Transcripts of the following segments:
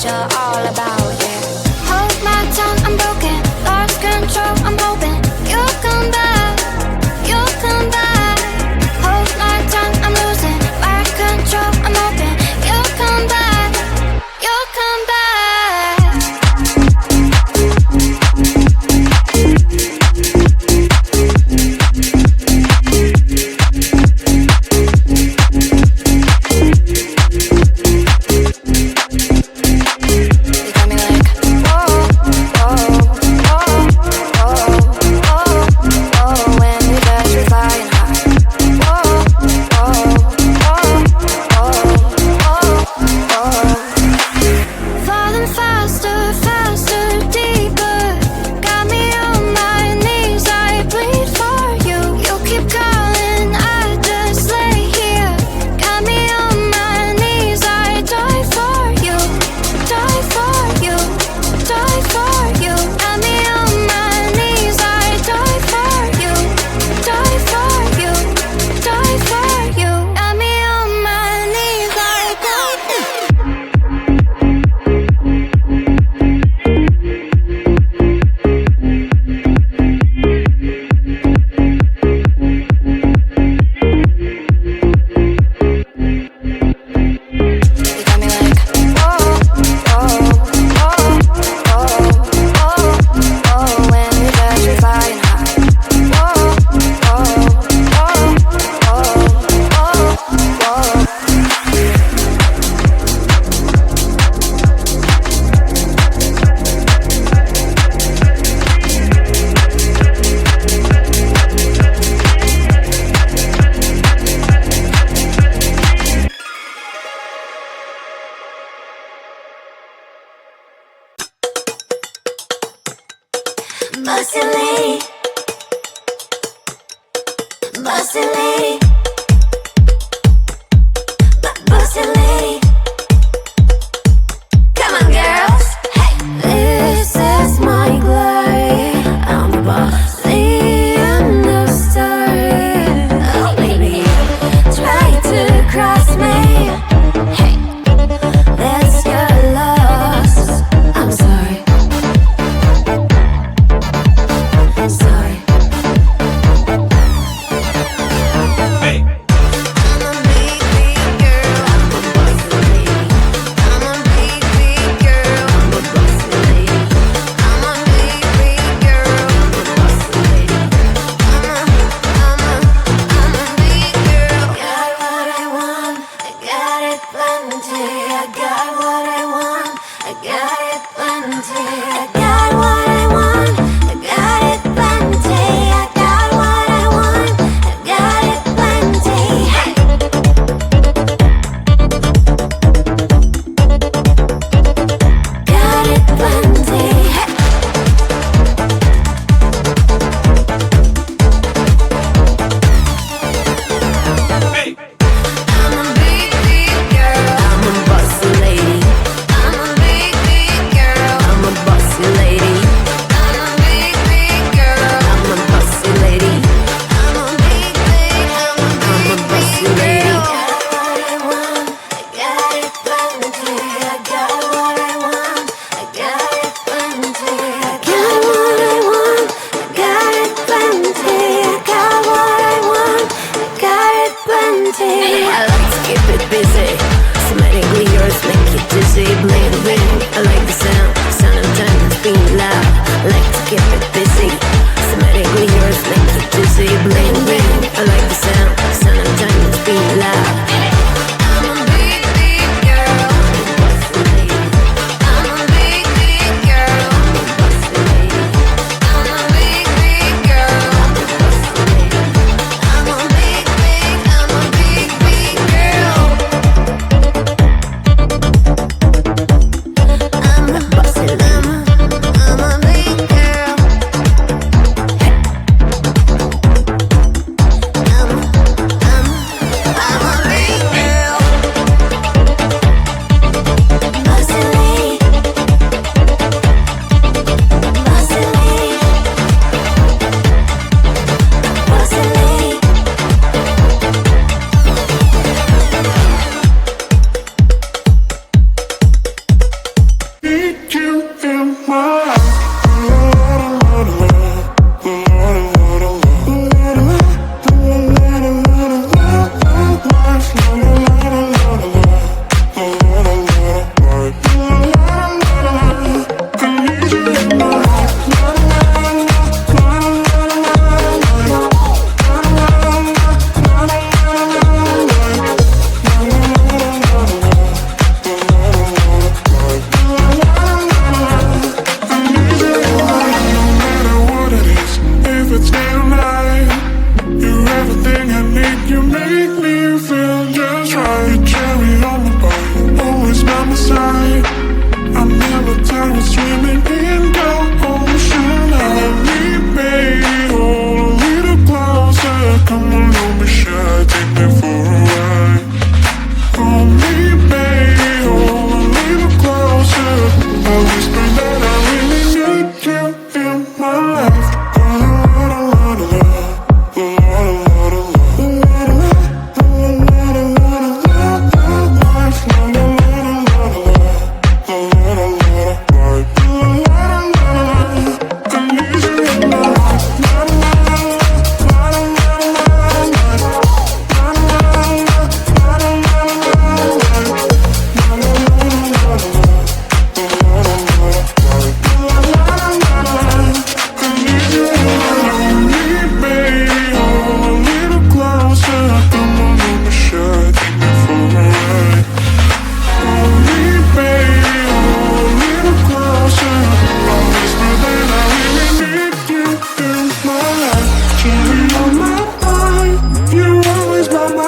what you're all about, yeah. Hold my tongue, I'm broken, lost control, I'm hoping you'll come back, you'll come back. Hold my tongue, I'm losing my control, I'm hoping you'll come back, you'll come back. Bossy lady, bossy lady, bossy lady. Come on, girls. Hey, this is my glory. I'm the boss. The end of story. Oh, baby, try to cross me. Hey, that's your loss. I'm sorry. Sorry. Hey. I'm a big, big girl. I'm a bossy lady. I'm a big, big girl. I'm a bossy lady. I'm a big, big girl. I'm a bossy lady. I'm a big girl. Got what I want. I got it plenty. I got what I want. I got it plenty. I got what I want. I got it plenty. I got what I want. I got it plenty. Hey. Got it plenty. Hey. Hey. I'm a big, big girl. I'm a bossy lady. I'm a big, big girl. I'm a bossy lady. I'm a big, big girl. I'm a bossy lady. I'm a big, big. I'm a bossy lady. Got what I want. I got it plenty. I got what I want. I got it plenty. I got what I want. I got it plenty. I got what I want. I got it plenty. I like to keep it busy. Somatically yours make you dizzy. Bling bling. I like the sound of diamonds being loud. I like to keep it busy. Somatically yours make you dizzy. Bling bling. I like the sound of diamonds being loud. I'm a big, big girl. I'm a bossy lady. I'm a big, big girl. I'm a bossy lady. I'm a big, big girl. I'm a bossy lady. I'm a big, big girl. I'm a bossy lady. I'm a big girl.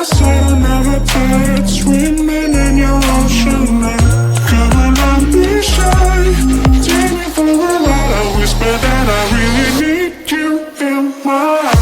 I said I never tired swimming in your ocean now. Come on, don't be shy. Take me for a ride. I whisper that I really need you in my life.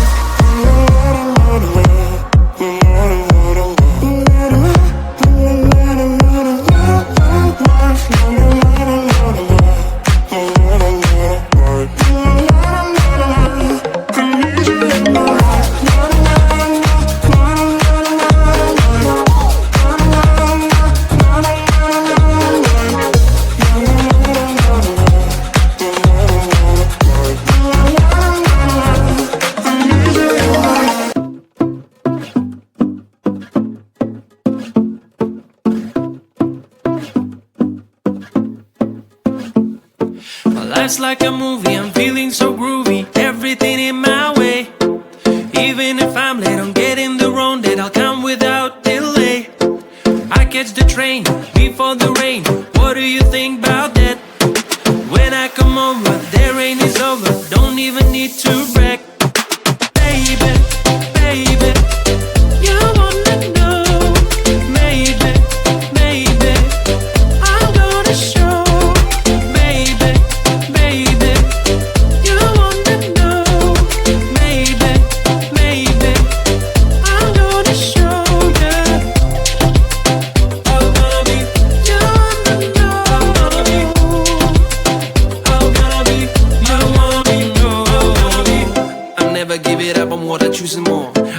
Life's like a movie, I'm feeling so groovy. Everything in my way. Even if I'm late, I'm getting the wrong date. I'll come without delay. I catch the train before the rain. What do you think about that? When I come over, the rain is over. Don't even need to brag. Baby, baby, you wanna know. Maybe, maybe I'm gonna show.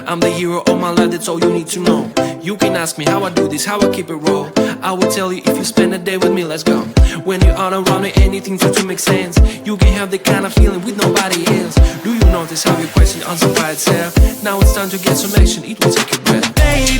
I'm the hero of my life, that's all you need to know. You can ask me how I do this, how I keep it raw. I will tell you if you spend a day with me, let's go. When you are around me, anything to make sense. You can have the kind of feeling with nobody else. Do you notice how your question answers by itself? Now it's time to get some action, it will take your breath. Baby,